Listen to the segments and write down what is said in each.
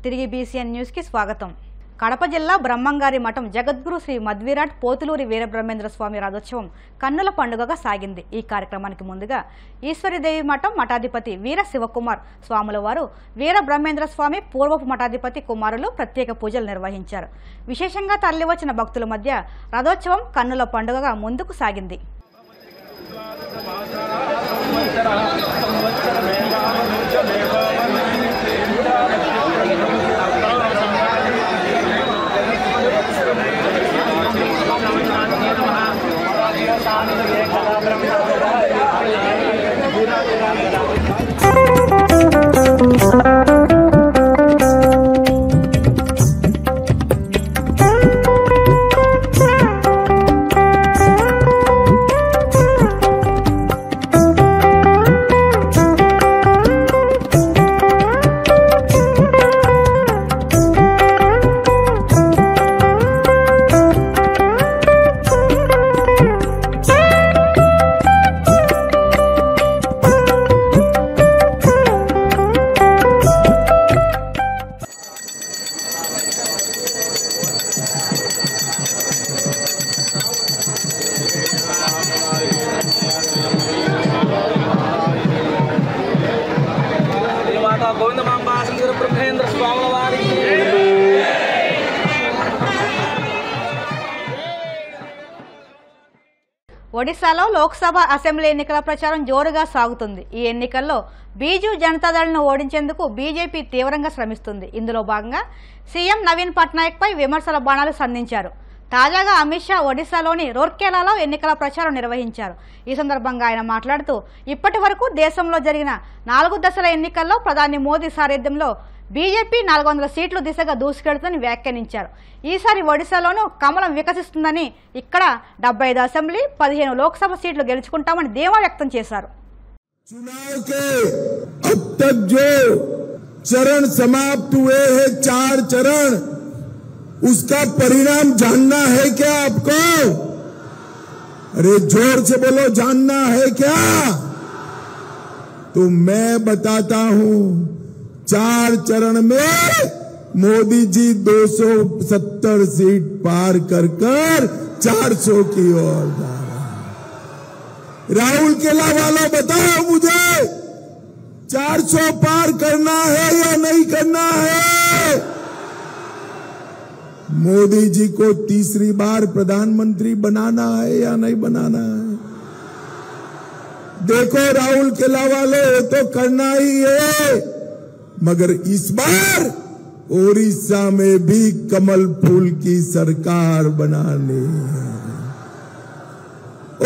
తిరిగి BCN news కి స్వాగతం। కడప జిల్లా బ్రహ్మంగారి మఠం జగద్గురు శ్రీ మధ్విరాట్ పోతులూరి వీరబ్రహ్మేంద్ర స్వామి రథోత్సవం కన్నుల పండుగగా సాగింది। ఈ కార్యక్రమానికి ముందుగా ఈశ్వరీదేవి మఠం మఠాధిపతి వీర శివకుమార్ స్వాముల వారు వీరబ్రహ్మేంద్ర స్వామి పూర్వపు మఠాధిపతి కుమారులు ప్రత్యేక పూజలు నిర్వహించారు। విశేషంగా తరలివచ్చిన భక్తుల మధ్య రథోత్సవం కన్నుల పండుగగా ముందుకు సాగింది। ఒడిశాలో లోక్సభ అసెంబ్లీ ఎన్నికల ప్రచారం జోరుగా సాగుతుంది। ఈ ఎన్నికల్లో బీజూ జనతాదళ్ను ఓడించేందుకు బీజేపీ తీవ్రంగా శ్రమిస్తుంది। ఇందులో భాగంగా సీఎం నవీన్ పట్నాయక్ పై విమర్శల బాణాలు సంధించారు। తాజాగా అమిత్ షా ఒడిశాలోని రూర్కేలాలో ఎన్నికల ప్రచారం నిర్వహించారు। ఈ సందర్భంగా ఆయన మాట్లాడుతూ ఇప్పటి వరకు దేశంలో జరిగిన 4 దశల ఎన్నికల్లో ప్రధాని మోదీ సారథ్యంలో బీజేపీ 400 సీట్లు దిశగా దూసుకెళ్తుందని వ్యాఖ్యానించారు। ఈసారి ఒడిశాలోనూ కమలం వికసిస్తుందని, ఇక్కడ 75 అసెంబ్లీ 15 లోక్సభ సీట్లు గెలుచుకుంటామని ధీమా వ్యక్తం చేశారు। चुनाव के अब तक जो चरण समाप्त हुए हैं, 4 चरण, उसका परिणाम जानना है क्या आपको? अरे जोर से बोलो, जानना है क्या? तो मैं बताता हूं, 4 चरण में मोदी जी 270 सीट पार कर 400 की ओर जा रहे हैं। राहुल केला वालों बताओ मुझे, 400 पार करना है या नहीं करना है? मोदी जी को तीसरी बार प्रधानमंत्री बनाना है या नहीं बनाना है? देखो राहुल केला वाले, तो करना ही है, मगर इस बार ओडिशा में भी कमल फूल की सरकार बनानी है।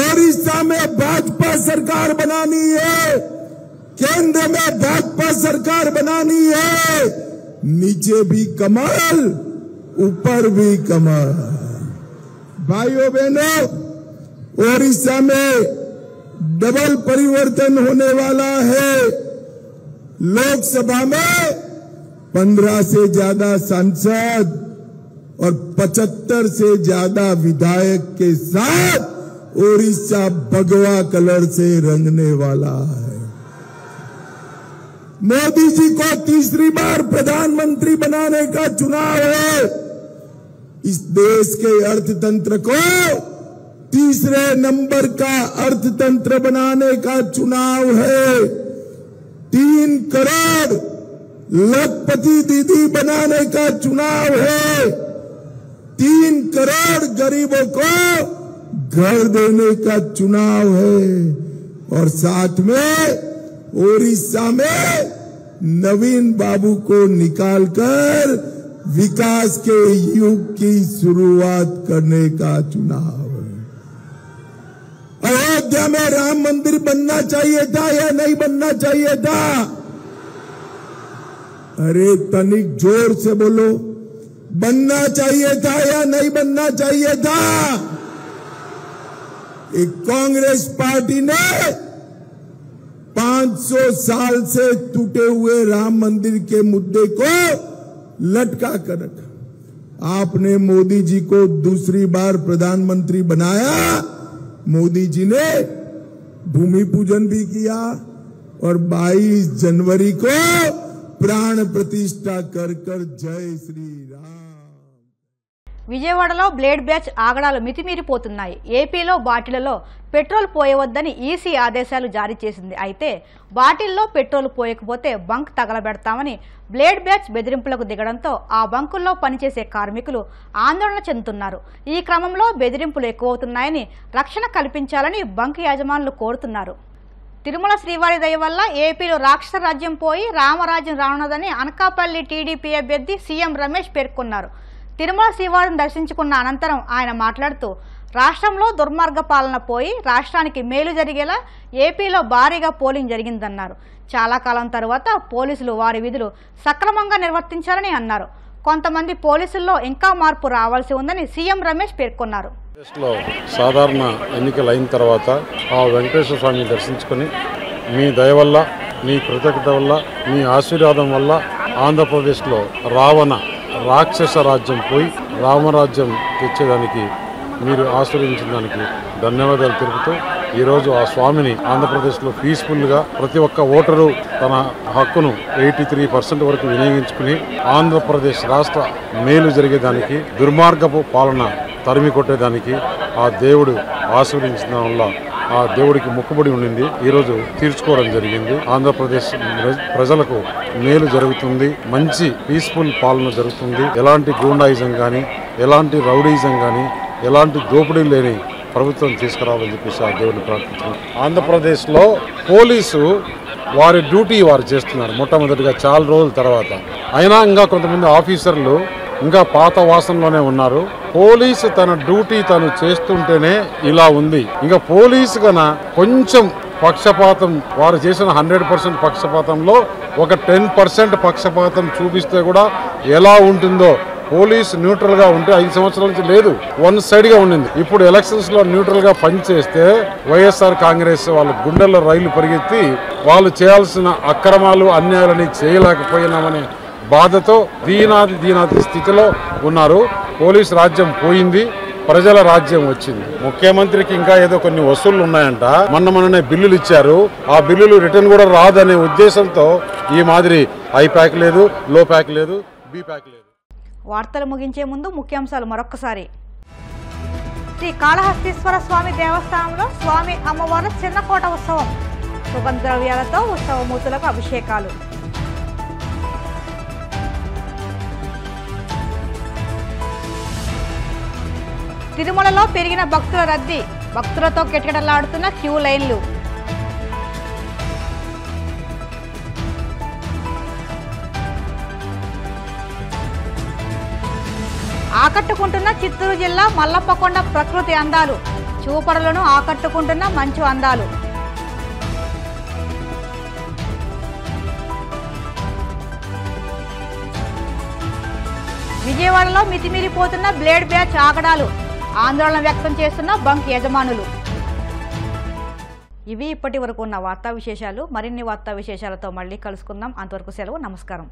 ओडिशा में भाजपा सरकार बनानी है, केंद्र में भाजपा सरकार बनानी है। नीचे भी कमल, ऊपर भी कमल। भाइयों बहनों, ओडिशा में डबल परिवर्तन होने वाला है। लोकसभा में 15 से ज्यादा सांसद और 75 से ज्यादा विधायक के साथ ओडिशा भगवा कलर से रंगने वाला है। मोदी जी को तीसरी बार प्रधानमंत्री बनाने का चुनाव है। इस देश के अर्थतंत्र को तीसरे नंबर का अर्थतंत्र बनाने का चुनाव है। 3 करोड़ लखपति दीदी बनाने का चुनाव है। 3 करोड़ गरीबों को घर देने का चुनाव है। और साथ में ओडिशा में नवीन बाबू को निकालकर विकास के युग की शुरुआत करने का चुनाव है। अयोध्या में राम मंदिर बनना चाहिए था या नहीं बनना चाहिए था? अरे तनिक जोर से बोलो, बनना चाहिए था या नहीं बनना चाहिए था? एक कांग्रेस पार्टी ने 500 साल से टूटे हुए राम मंदिर के मुद्दे को लटका कर रखा। आपने मोदी जी को दूसरी बार प्रधानमंत्री बनाया। मोदी जी ने भूमि पूजन भी किया और 22 जनवरी को प्राण प्रतिष्ठा कर कर जय श्री राम। విజయవాడలో బ్లేడ్ బ్యాచ్ ఆగడాలు మితిమీరిపోతున్నాయి. ఏపీలో బాటిళ్లలో పెట్రోల్ పోయవద్దని ఈసీ ఆదేశాలు జారీ చేసింది. అయితే బాటిల్లో పెట్రోల్ పోయకపోతే బంక్ తగలబెడతామని బ్లేడ్ బ్యాచ్ బెదిరింపులకు దిగడంతో ఆ బంకుల్లో పనిచేసే కార్మికులు ఆందోళన చెందుతున్నారు. ఈ క్రమంలో బెదిరింపులు ఎక్కువవుతున్నాయని రక్షణ కల్పించాలని బంక్ యాజమానులు కోరుతున్నారు. తిరుమల శ్రీవారి దయ వల్ల ఏపీలో రాక్షస రాజ్యం పోయి రామరాజ్యం రానున్నదని అనకాపల్లి టీడీపీ అభ్యర్థి సీఎం రమేష్ పేర్కొన్నారు. తిరుమల శ్రీవారిని దర్శించుకున్న అనంతరం ఆయన మాట్లాడుతూ రాష్ట్రంలో దుర్మార్గ పాలన పోయి రాష్ట్రానికి మేలు జరిగేలా ఏపీలో భారీగా పోలింగ్ జరిగిందన్నారు. చాలా కాలం తరువాత పోలీసులు వారి విధులు సక్రమంగా నిర్వర్తించాలని అన్నారు. కొంతమంది పోలీసుల్లో ఇంకా మార్పు రావాల్సి ఉందని సీఎం రమేష్ పేర్కొన్నారు. సాధారణ ఎన్నికలు అయిన తర్వాత ఆ వెంకటేశ్వర స్వామిని దర్శించుకొని మీ దయ వల్ల, మీ కృతజ్ఞత వల్ల, మీ ఆశీర్వాదం వల్ల ఆంధ్రప్రదేశ్లో రాక్షస రాజ్యం పోయి రామరాజ్యం తెచ్చేదానికి మీరు ఆశీర్వదించిన దానికి ధన్యవాదాలు తెలుపుతూ ఈరోజు ఆ స్వామిని ఆంధ్రప్రదేశ్లో పీస్ఫుల్గా ప్రతి ఒక్క ఓటరు తన హక్కును 83% వరకు వినియోగించుకుని ఆంధ్రప్రదేశ్ రాష్ట్ర మేలు జరిగేదానికి, దుర్మార్గపు పాలన తరిమి కొట్టేదానికి ఆ దేవుడు ఆశీర్వదించిన వల్ల ఆ దేవుడికి మొక్కుబడి ఉండింది. ఈరోజు తీర్చుకోవడం జరిగింది. ఆంధ్రప్రదేశ్ ప్రజలకు మేలు జరుగుతుంది, మంచి పీస్ఫుల్ పాలన జరుగుతుంది. ఎలాంటి గూండాయిజం కానీ, ఎలాంటి రౌడీయిజం కానీ, ఎలాంటి దోపిడీ లేని ప్రభుత్వం తీసుకురావాలని చెప్పేసి ఆ దేవుడిని ప్రార్థించారు. ఆంధ్రప్రదేశ్లో పోలీసు వారి డ్యూటీ వారు చేస్తున్నారు మొట్టమొదటిగా చాలా రోజుల తర్వాత. అయినా ఇంకా కొంతమంది ఆఫీసర్లు ఇంకా పాత వాసనలోనే ఉన్నారు. పోలీసు తన డ్యూటీ తను చేస్తుంటేనే ఇలా ఉంది. ఇంకా పోలీసు కన్నా కొంచెం పక్షపాతం, వారు చేసిన 100% పక్షపాతంలో ఒక 10% పక్షపాతం చూపిస్తే కూడా ఎలా ఉంటుందో. పోలీసు న్యూట్రల్ గా ఉంటే 5 సంవత్సరాల నుంచి లేదు, వన్ సైడ్ గా ఉండింది. ఇప్పుడు ఎలక్షన్స్ లో న్యూట్రల్ గా పనిచేస్తే వైఎస్ఆర్ కాంగ్రెస్ వాళ్ళ గుండెల్లో రైలు పరిగెత్తి వాళ్ళు చేయాల్సిన అక్రమాలు అన్యాయాలని చేయలేకపోయినామనే బాధతో దీనాది స్థితిలో ఉన్నారు. పోలీసు రాజ్యం పోయింది, ప్రజల రాజ్యం వచ్చింది. ముఖ్యమంత్రికి ఇంకా ఏదో కొన్ని వసూళ్లు ఉన్నాయంట. మొన్ననే బిల్లులు ఇచ్చారు. ఆ బిల్లులు రిటర్న్ కూడా రాదనే ఉద్దేశంతో ఈ మాదిరి హై ప్యాక్ లేదు, లో ప్యాక్ లేదు, బి ప్యాక్ లేదు. వార్తలు ముగించే ముందు ముఖ్యాంశాలు మరొక్కసారి. శ్రీ కాళహస్తీశ్వర స్వామి దేవస్థానంలో స్వామి అమ్మవారి చిన్నకోట ఉత్సవం. సుగంధ ద్రవ్యాలతో ఉత్సవమూర్తులకు అభిషేకాలు. తిరుమలలో పెరిగిన భక్తుల రద్దీ, భక్తులతో కిటకిటలాడుతున్న క్యూ లైన్లు. ఆకట్టుకుంటున్న చిత్తూరు జిల్లా మల్లప్పకొండ ప్రకృతి అందాలు, చూపరులను ఆకట్టుకుంటున్న మంచు అందాలు. విజయవాడలో మితిమీరిపోతున్న బ్లేడ్ బ్యాచ్ ఆగడాలు, ఆందోళన వ్యక్తం చేస్తున్న బంక్ యజమానులు. ఇవి ఇప్పటి వరకు ఉన్న వార్తా విశేషాలు. మరిన్ని వార్తా విశేషాలతో మళ్ళీ కలుసుకుందాం. అంతవరకు సెలవు. నమస్కారం.